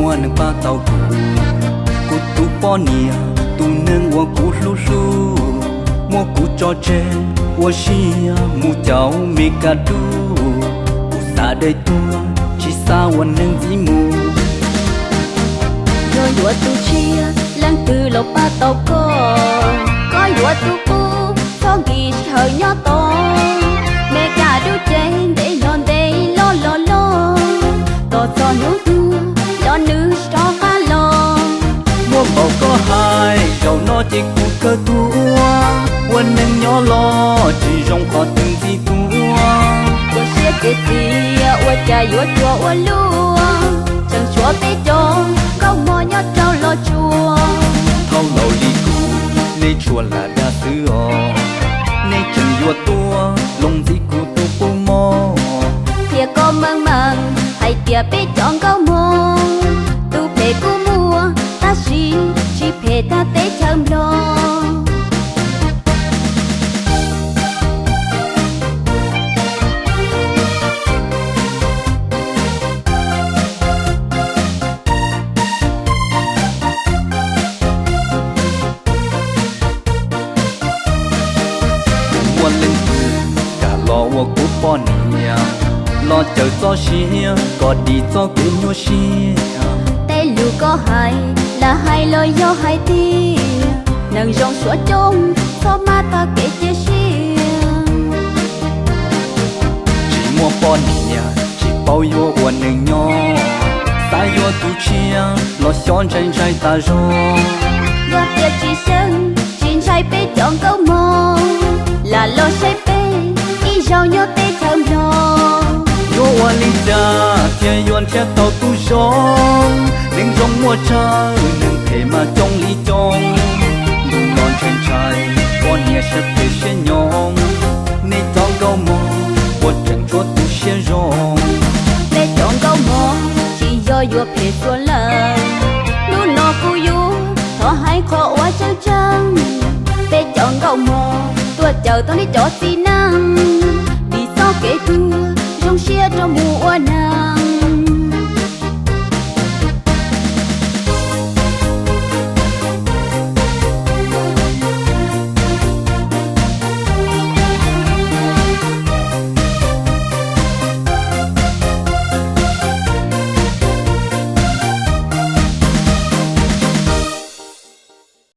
mua nâng ba tàu cụ tu po nia tu nâng wa cụ lu lu mua cụ cho trẻ wa xia mu cháu mi cà đu cụ xa đây tua chỉ xa wa nâng dĩ mu rồi lúa tu chia lăng từ lộc ba tàu có lúa tu cu có gì thời nhỏ to mẹ cả đu trên để nhon để lo to cho nước đua lo nữ cho pha lo mua bầu có hai dầu nó chỉ cụ cơ tua wa nâng nhỏ lo chỉ rong khó từng gì tua我写给你，我家有做我路，chẳng chúa bé cho, câu mò nhớ trâu lo chùa. thâu lầu đi cụ nê chùa là đa sứ o nê chừng vua tua lông gì cụ tu pu mò Thìa có măng măng, hay thìa bé chọn câu mò, tu phê cú mua, ta chỉ phê ta tế châm lo. mua lên từ cả lo wa cụ po nia lo chờ cho xia có đi cho cụ nhua xia Tế lù có hai, là hai lời do hai tia, nâng rong xóa trông, so ma ta kể chia xia. chỉ mua po nia chỉ bao yo wa nâng nhỏ ta yo tu chia lo xón tranh tranh ta rồi Và tiệc chỉ sân, chín trai bê chọn câu mò, là lo say bê, đi rau nhớ tê thơm lo. yo wa li cha thiên yuan cha tàu tu rong nên rong mua cha nên thể mà trong lý trong đủ non tranh trai con nia sẽ thể sẽ nhong nên chọn câu mò wa chẳng cho tu sẽ rong Bê chọn câu mò, chỉ do vua phê xua lần. Nú nọ cu yu, thọ hai khó quá trăng trăng. Bê chọn câu mò, tua chờ tôi đi cho xí năng. Vì sao kể thưa, rong xia cho mùa nào.